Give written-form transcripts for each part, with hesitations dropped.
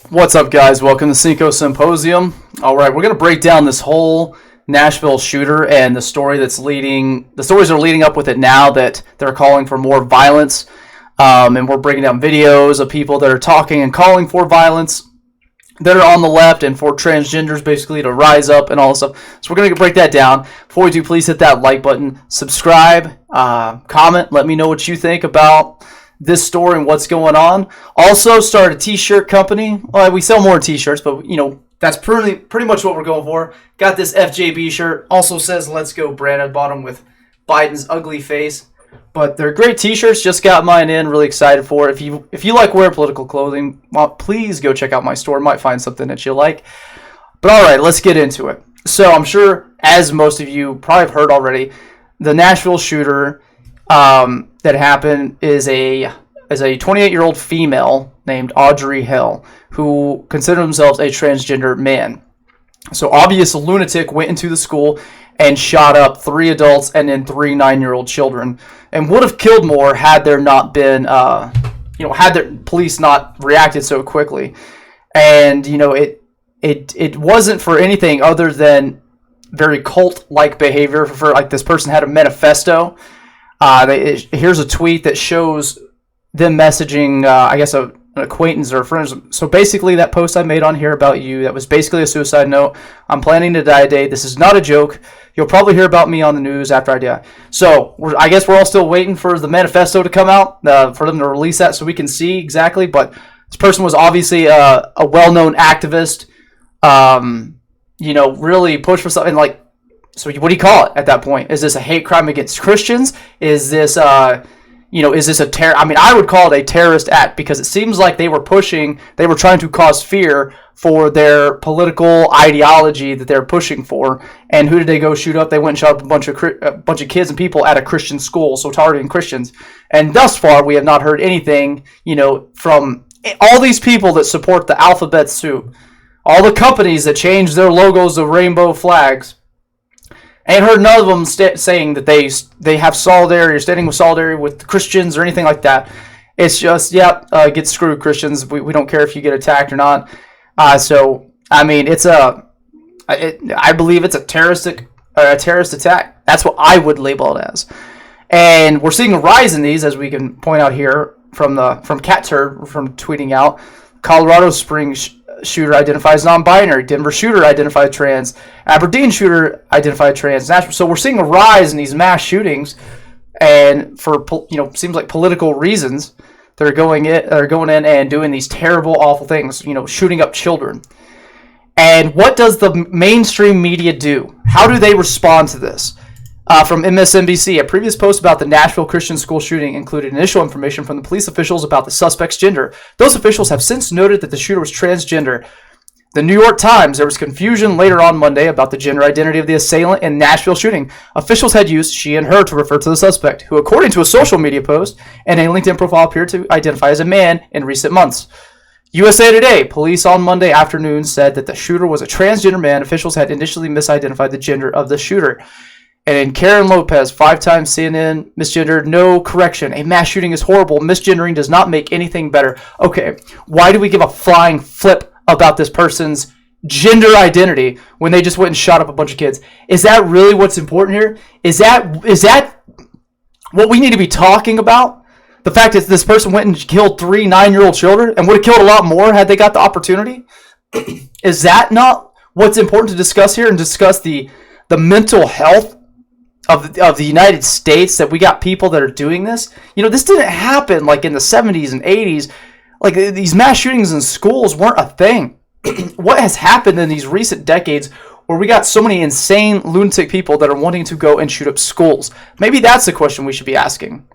What's up, guys? Welcome to Cinco Symposium. All right, we're going to break down this whole Nashville shooter and the stories are leading up with it now that they're calling for more violence. And we're breaking down videos of people that are talking and calling for violence that are on the left and for transgenders basically to rise up and all this stuff. So we're going to break that down. Before we do, please hit that like button, subscribe, comment, let me know what you think about this story and what's going on. Also, start a t-shirt company. Well, we sell more t-shirts, but that's pretty much what we're going for. Got this FJB shirt. Also says "Let's Go" brand at bottom with Biden's ugly face. But they're great t-shirts. Just got mine in. Really excited for it. If you like wearing political clothing, well, please go check out my store. Might find something that you like. But all right, let's get into it. So I'm sure, as most of you probably have heard already, the Nashville shooter that happened is a 28-year-old female named Audrey Hale, who considered themselves a transgender man. So obvious lunatic went into the school and shot up 3 adults and then 3 9-year-old children, and would have killed more had there not been, had the police not reacted so quickly. And it wasn't for anything other than very cult-like behavior. For like, this person had a manifesto. Here's a tweet that shows them messaging, an acquaintance or friends. So basically, that post I made on here about you, that was basically a suicide note. I'm planning to die today. This is not a joke. You'll probably hear about me on the news after I die. So I guess we're all still waiting for the manifesto to come out, for them to release that so we can see exactly. But this person was obviously a well-known activist, really pushed for something like. So what do you call it at that point? Is this a hate crime against Christians? Is this, is this a terror? I mean, I would call it a terrorist act, because it seems like they were trying to cause fear for their political ideology that they're pushing for. And who did they go shoot up? They went and shot up a bunch of kids and people at a Christian school, so targeting Christians. And thus far, we have not heard anything, from all these people that support the alphabet soup, all the companies that change their logos to rainbow flags. I ain't heard none of them saying that they have solidarity or standing with solidarity with Christians or anything like that. It's just, get screwed, Christians. We don't care if you get attacked or not. So I mean, I believe it's a terrorist attack. That's what I would label it as. And we're seeing a rise in these, as we can point out here from Cat Turd from tweeting out. Colorado Springs shooter identifies non-binary. Denver shooter identified trans. Aberdeen shooter identified trans. So we're seeing a rise in these mass shootings, and for seems like political reasons, they're going in and doing these terrible, awful things. Shooting up children. And what does the mainstream media do? How do they respond to this? From MSNBC, a previous post about the Nashville Christian school shooting included initial information from the police officials about the suspect's gender. Those officials have since noted that the shooter was transgender. The New York Times, there was confusion later on Monday about the gender identity of the assailant in Nashville shooting. Officials had used she and her to refer to the suspect, who, according to a social media post and a LinkedIn profile, appeared to identify as a man in recent months. USA Today, police on Monday afternoon said that the shooter was a transgender man. Officials had initially misidentified the gender of the shooter. And in Karen Lopez, 5-time CNN, misgendered, no correction. A mass shooting is horrible. Misgendering does not make anything better. Okay, why do we give a flying flip about this person's gender identity when they just went and shot up a bunch of kids? Is that really what's important here? Is that what we need to be talking about? The fact that this person went and killed 3 9-year-old children and would have killed a lot more had they got the opportunity? Is that not what's important to discuss here, and discuss the mental health of the United States, that we got people that are doing this? This didn't happen like in the 70s and 80s. Like, these mass shootings in schools weren't a thing. What has happened in these recent decades where we got so many insane lunatic people that are wanting to go and shoot up schools? Maybe that's the question we should be asking.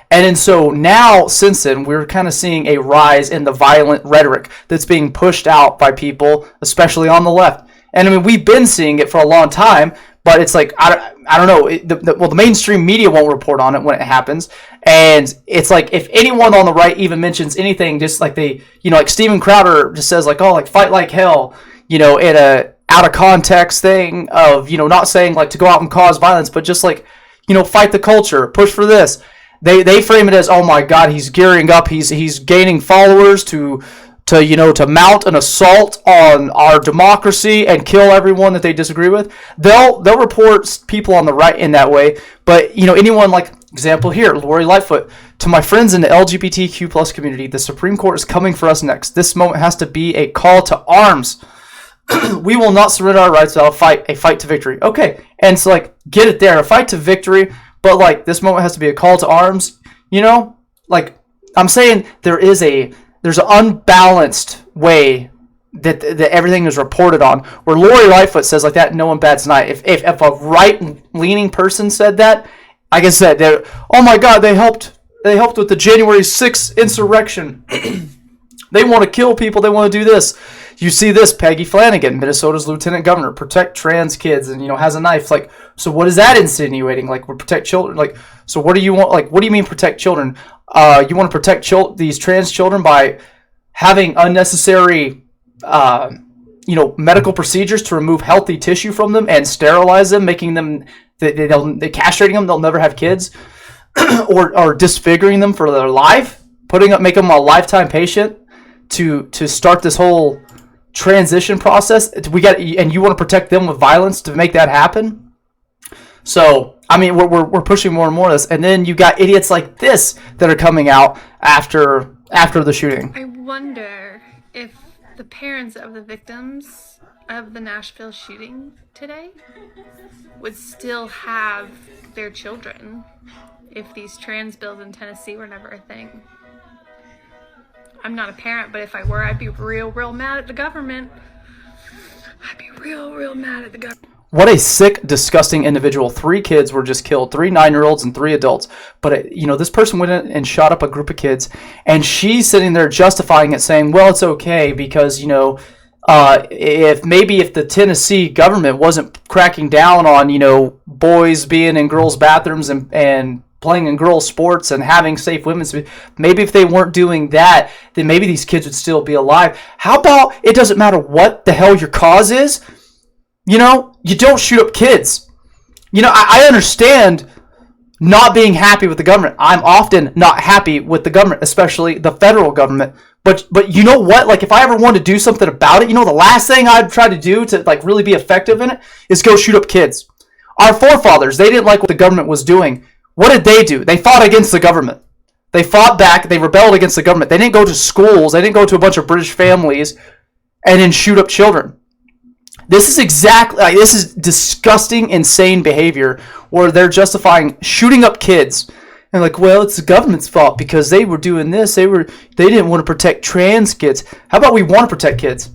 And so now, since then, we're kind of seeing a rise in the violent rhetoric that's being pushed out by people, especially on the left. And I mean, we've been seeing it for a long time, but it's like, I don't know. The mainstream media won't report on it when it happens. And it's like, if anyone on the right even mentions anything, just like like Steven Crowder just says like, oh, like fight like hell, in a out of context thing of, not saying like to go out and cause violence, but just like, fight the culture, push for this. They frame it as, oh my God, he's gearing up. He's gaining followers to to mount an assault on our democracy and kill everyone that they disagree with. They'll report people on the right in that way. But anyone, like example here, Lori Lightfoot, to my friends in the LGBTQ plus community, the Supreme Court is coming for us next. This moment has to be a call to arms. We will not surrender our rights without a fight to victory. Okay, and so like get it there, a fight to victory. But like this moment has to be a call to arms. Like I'm saying, there's an unbalanced way that everything is reported on. Where Lori Lightfoot says like that, no one bats an eye. If a right-leaning person said that, like I said, oh my God, they helped with the January 6th insurrection. They want to kill people. They want to do this. You see this, Peggy Flanagan, Minnesota's lieutenant governor, protect trans kids, and has a knife. Like, so what is that insinuating? Like, we protect children. Like, so what do you want? Like, what do you mean protect children? You want to protect these trans children by having unnecessary, medical procedures to remove healthy tissue from them and sterilize them, making them they're castrating them. They'll never have kids, or disfiguring them for their life, make them a lifetime patient to start this whole transition process. And you want to protect them with violence to make that happen. So I mean, we're pushing more and more of this, and then you got idiots like this that are coming out after the shooting. I wonder if the parents of the victims of the Nashville shooting today would still have their children if these trans bills in Tennessee were never a thing. I'm not a parent, but if I were, I'd be real mad at the government. I'd be real mad at the government. What a sick, disgusting individual. 3 kids were just killed, 3 9-year-olds and 3 adults. But, this person went in and shot up a group of kids, and she's sitting there justifying it, saying, well, it's okay because, if the Tennessee government wasn't cracking down on, boys being in girls' bathrooms and playing in girls' sports and having safe women's, maybe if they weren't doing that, then maybe these kids would still be alive. How about it doesn't matter what the hell your cause is? You don't shoot up kids. I understand not being happy with the government. I'm often not happy with the government, especially the federal government. But you know what? Like, if I ever wanted to do something about it, the last thing I'd try to do to like really be effective in it is go shoot up kids. Our forefathers, they didn't like what the government was doing. What did they do? They fought against the government. They fought back. They rebelled against the government. They didn't go to schools. They didn't go to a bunch of British families and then shoot up children. This is disgusting, insane behavior where they're justifying shooting up kids. And like, well, it's the government's fault because they were doing this. They didn't want to protect trans kids. How about we want to protect kids?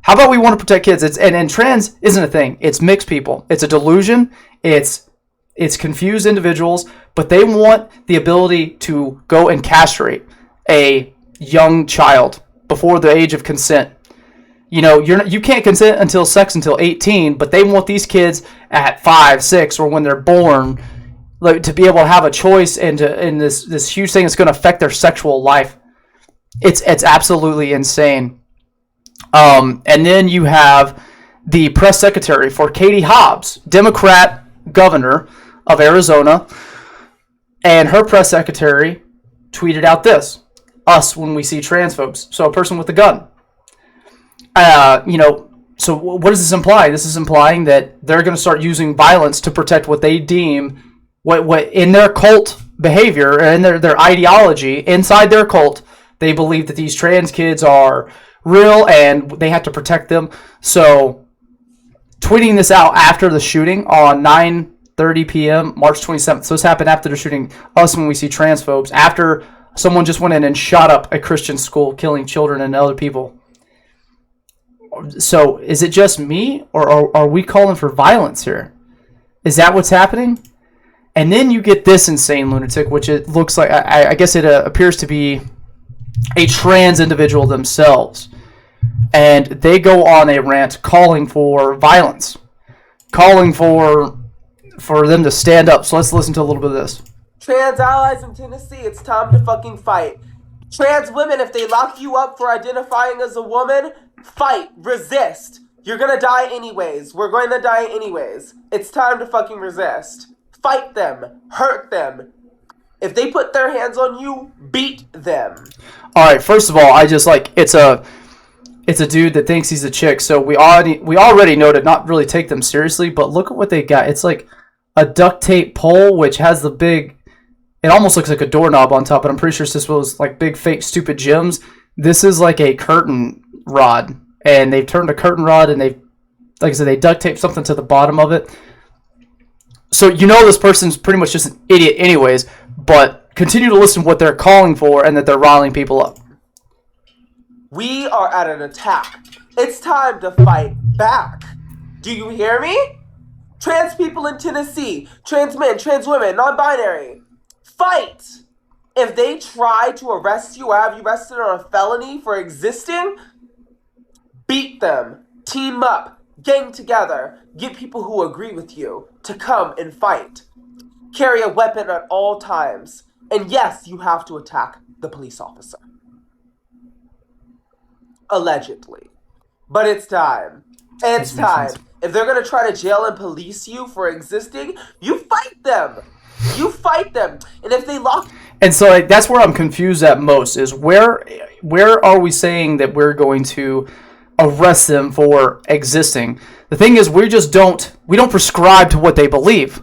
How about we want to protect kids? And trans isn't a thing. It's mixed people. It's a delusion. It's confused individuals, but they want the ability to go and castrate a young child before the age of consent. You can't consent until 18, but they want these kids at 5, 6, or when they're born, like, to be able to have a choice in this huge thing that's going to affect their sexual life. It's absolutely insane. And then you have the press secretary for Katie Hobbs, Democrat governor of Arizona, and her press secretary tweeted out this: "Us when we see transphobes." So a person with a gun. So what does this imply? This is implying that they're going to start using violence to protect what they deem, what in their cult behavior and their ideology inside their cult, they believe that these trans kids are real and they have to protect them. So tweeting this out after the shooting on 9:30 p.m. March 27th. So this happened after the shooting. Us when we see transphobes, after someone just went in and shot up a Christian school, killing children and other people. So is it just me, or are we calling for violence here? Is that what's happening? And then you get this insane lunatic, which it looks like, I guess it appears to be a trans individual themselves. And they go on a rant calling for violence, calling for them to stand up. So let's listen to a little bit of this. Trans allies in Tennessee, it's time to fucking fight. Trans women, if they lock you up for identifying as a woman, fight, resist. You're gonna die anyways. We're going to die anyways. It's time to fucking resist. Fight them. Hurt them. If they put their hands on you, beat them. All right, first of all, I just like it's a dude that thinks he's a chick. So we already know to not really take them seriously, but look at what they got. It's like a duct tape pole which has the big, it almost looks like a doorknob on top, but I'm pretty sure this was like big fake stupid gems. This is like a curtain rod, and they've turned a curtain rod and they've, like I said, they duct taped something to the bottom of it. So you know this person's pretty much just an idiot anyways, but continue to listen to what they're calling for and that they're riling people up. We are at an attack. It's time to fight back. Do you hear me? Trans people in Tennessee, trans men, trans women, non-binary, fight! If they try to arrest you or have you arrested on a felony for existing, beat them, team up, gang together, get people who agree with you to come and fight. Carry a weapon at all times. And yes, you have to attack the police officer. Allegedly. But it's time. It's time. If they're going to try to jail and police you for existing, you fight them. You fight them. And if they lock... And so like, that's where I'm confused at most, is where are we saying that we're going to arrest them for existing? The thing is, we don't prescribe to what they believe.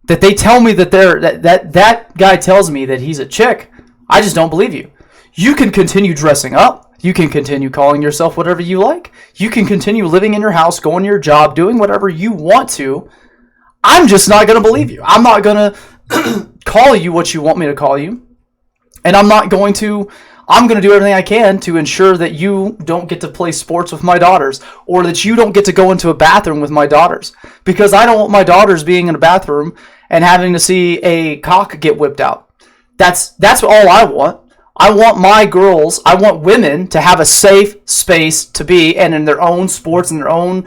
That they tell me that that guy tells me that he's a chick. I just don't believe you. You can continue dressing up. You can continue calling yourself whatever you like. You can continue living in your house, going to your job, doing whatever you want to. I'm just not going to believe you. I'm not going to call you what you want me to call you. And I'm going to do everything I can to ensure that you don't get to play sports with my daughters, or that you don't get to go into a bathroom with my daughters, because I don't want my daughters being in a bathroom and having to see a cock get whipped out. That's all I want. I want my girls, I want women to have a safe space to be, and in their own sports and their own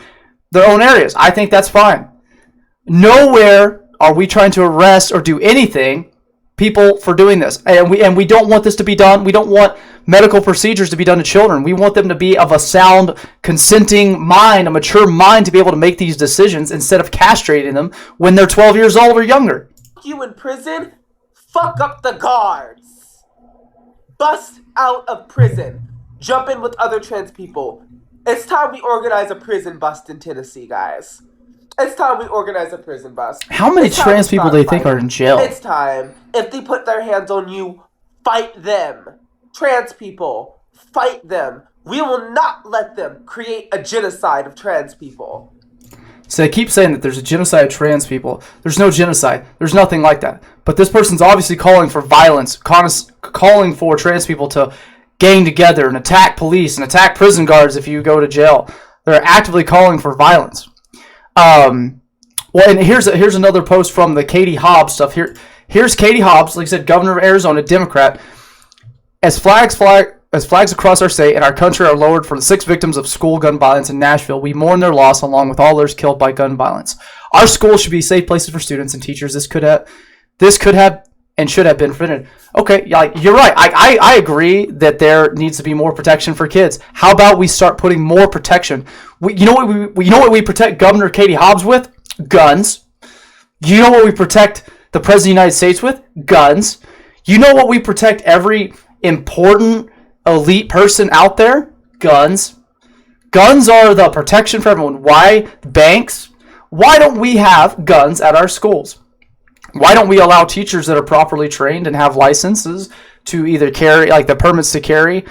areas. I think that's fine. Nowhere are we trying to arrest or do anything people for doing this. And we don't want this to be done. We don't want medical procedures to be done to children. We want them to be of a sound, consenting mind, a mature mind, to be able to make these decisions instead of castrating them when they're 12 years old or younger. You in prison, fuck up the guards. Bust out of prison. Jump in with other trans people. It's time we organize a prison bust in Tennessee, guys. It's time we organize a prison bust. How many trans people do they think are in jail? It's time. If they put their hands on you, fight them. Trans people, fight them. We will not let them create a genocide of trans people. So they keep saying that there's a genocide of trans people. There's no genocide. There's nothing like that. But this person's obviously calling for violence, calling for trans people to gang together and attack police and attack prison guards if you go to jail. They're actively calling for violence. Well, and here's another post from the Katie Hobbs stuff. Here's Katie Hobbs, like I said, governor of Arizona, Democrat. As flags across our state and our country are lowered for the 6 victims of school gun violence in Nashville, we mourn their loss along with all those killed by gun violence. Our schools should be safe places for students and teachers. This could have and should have been prevented. Okay, you're right. I agree that there needs to be more protection for kids. How about we start putting more protection? You know what we protect Governor Katie Hobbs with? Guns. You know what we protect the President of the United States with? Guns. You know what we protect every important elite person out there? Guns. Guns are the protection for everyone. Why banks? Why don't we have guns at our schools? Why don't we allow teachers that are properly trained and have licenses to either carry, like the permits to carry,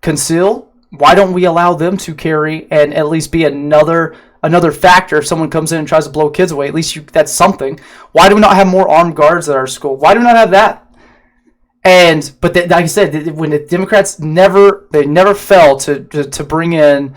conceal? Why don't we allow them to carry and at least be another factor if someone comes in and tries to blow kids away? At least that's something. Why do we not have more armed guards at our school? Why do we not have that? But like I said, when the Democrats never fell to bring in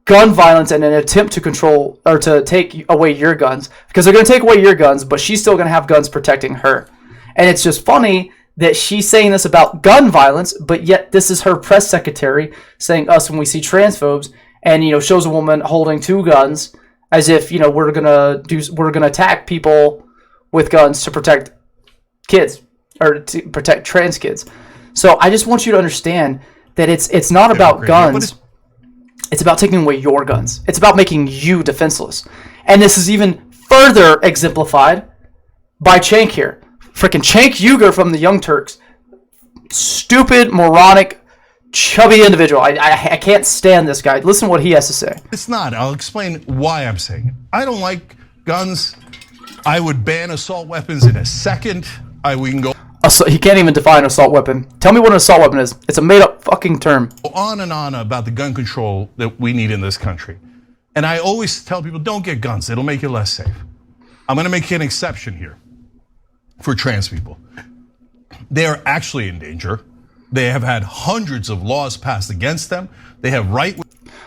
gun violence and an attempt to control or to take away your guns, because they're going to take away your guns, but she's still going to have guns protecting her. And it's just funny that she's saying this about gun violence, but yet this is her press secretary saying us when we see transphobes, and shows a woman holding 2 guns as if we're gonna attack people with guns to protect kids or to protect trans kids. So I just want you to understand that it's not about guns. It's about taking away your guns. It's about making you defenseless. And this is even further exemplified by Cenk here. Freaking Cenk Uygur from the Young Turks. Stupid, moronic chubby individual. I can't stand this guy. Listen to what he has to say. It's not. I'll explain why I'm saying it. I don't like guns. I would ban assault weapons in a second. We can go He can't even define assault weapon. Tell me what an assault weapon is. It's a made-up fucking term. on and on about the gun control that we need in this country. And I always tell people, don't get guns. It'll make you less safe. I'm going to make an exception here for trans people. They are actually in danger. They have had hundreds of laws passed against them. They have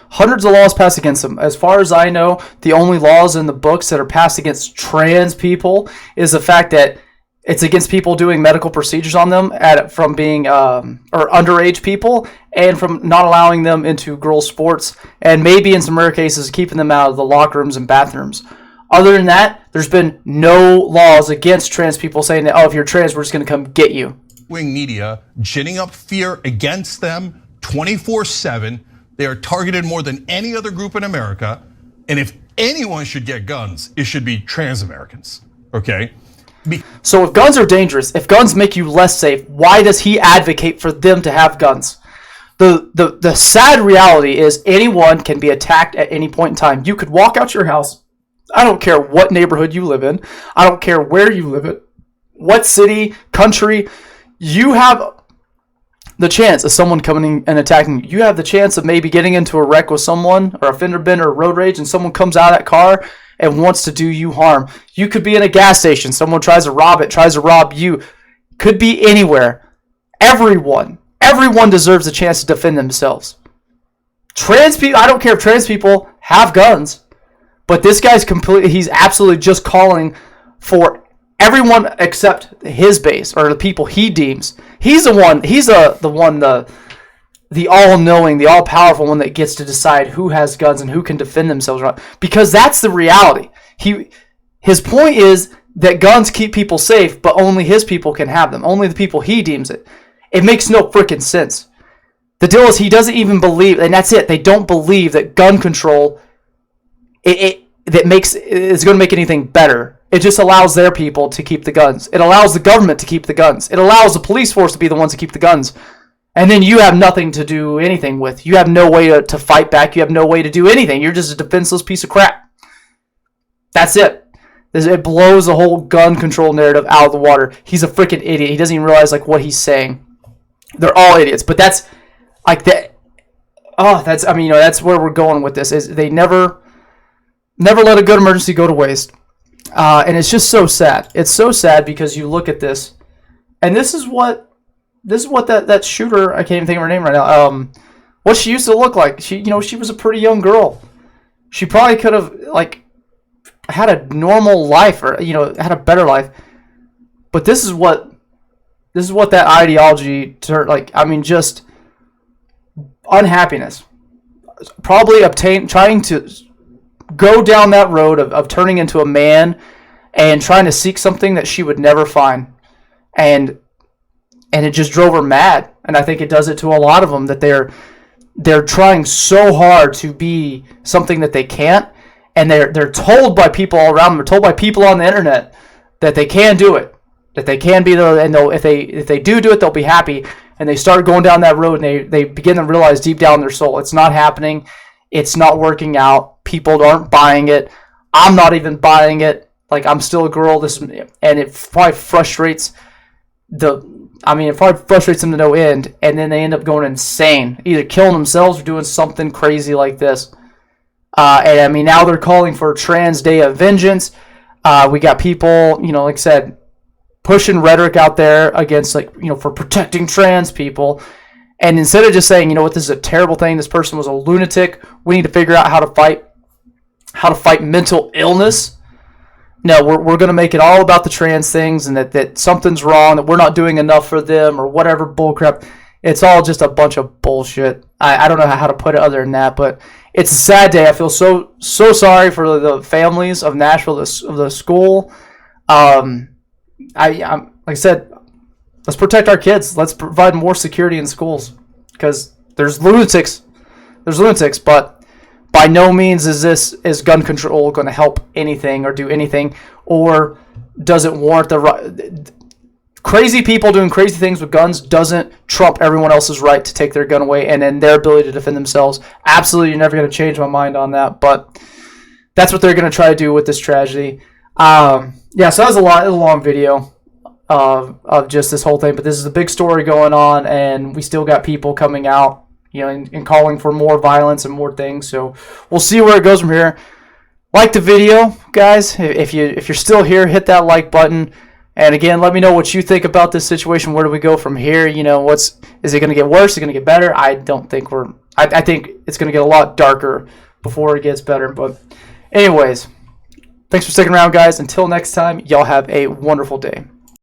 Hundreds of laws passed against them. As far as I know, the only laws in the books that are passed against trans people is the fact that it's against people doing medical procedures on them from being or underage people, and from not allowing them into girls' sports, and maybe in some rare cases keeping them out of the locker rooms and bathrooms. Other than that, there's been no laws against trans people saying that, oh, if you're trans, we're just going to come get you. Wing media ginning up fear against them 24/7. They are targeted more than any other group in America. And if anyone should get guns, it should be trans Americans. Okay? So if guns are dangerous, if guns make you less safe, why does he advocate for them to have guns? The sad reality is anyone can be attacked at any point in time. You could walk out your house. I don't care what neighborhood you live in. I don't care where you live in, what city, country. You have the chance of someone coming and attacking you. You have the chance of maybe getting into a wreck with someone, or a fender bender or road rage, and someone comes out of that car and wants to do you harm. You could be in a gas station. Someone tries to rob it, tries to rob you. Could be anywhere. Everyone deserves a chance to defend themselves. Trans people, I don't care if trans people have guns, but this guy's he's absolutely just calling for everyone except his base, or the people he deems. He's the all-knowing, the all-powerful one that gets to decide who has guns and who can defend themselves. Because that's the reality. His point is that guns keep people safe, but only his people can have them. Only the people he deems it. It makes no freaking sense. The deal is he doesn't even believe, and that's it. They don't believe that gun control is going to make anything better. It just allows their people to keep the guns. It allows the government to keep the guns. It allows the police force to be the ones to keep the guns. And then you have nothing to do anything with. You have no way to fight back. You have no way to do anything. You're just a defenseless piece of crap. That's it. It blows the whole gun control narrative out of the water. He's a freaking idiot. He doesn't even realize what he's saying. They're all idiots. But that's that. Oh, that's where we're going with this. Is they never let a good emergency go to waste. And it's just so sad. It's so sad because you look at this, and this is what that shooter, I can't even think of her name right now. What she used to look like. She was a pretty young girl. She probably could have had a normal life, or had a better life. But this is what that ideology turned. Just unhappiness. Probably trying to go down that road of turning into a man and trying to seek something that she would never find. And it just drove her mad. And I think it does it to a lot of them, that they're trying so hard to be something that they can't. And they're told by people all around them, they're told by people on the internet that they can do it, that they can be there, and if they do it, they'll be happy. And they start going down that road, and they begin to realize deep down in their soul, it's not happening, it's not working out, people aren't buying it, I'm not even buying it, I'm still a girl, and it probably frustrates them to no end, and then they end up going insane, either killing themselves or doing something crazy like this. Now they're calling for a Trans Day of Vengeance. We got people, like I said, pushing rhetoric out there against, for protecting trans people. And instead of just saying, this is a terrible thing, this person was a lunatic, we need to figure out how to fight mental illness. No, we're going to make it all about the trans things, and that something's wrong, that we're not doing enough for them, or whatever bullcrap. It's all just a bunch of bullshit. I don't know how to put it other than that, but it's a sad day. I feel so sorry for the families of Nashville, of the school. Like I said, let's protect our kids. Let's provide more security in schools, because there's lunatics, but by no means is gun control going to help anything or do anything, or does it warrant crazy people doing crazy things with guns doesn't trump everyone else's right to take their gun away and then their ability to defend themselves. Absolutely, you're never going to change my mind on that, but that's what they're going to try to do with this tragedy. Yeah, so that was a long video of just this whole thing, but this is a big story going on, and we still got people coming out, you know, and calling for more violence and more things. So we'll see where it goes from here. Like the video, guys. If you're still here, hit that like button. And again, let me know what you think about this situation. Where do we go from here? You know, is it going to get worse? Is it going to get better? I don't think I think it's going to get a lot darker before it gets better. But anyways, thanks for sticking around, guys. Until next time, y'all have a wonderful day.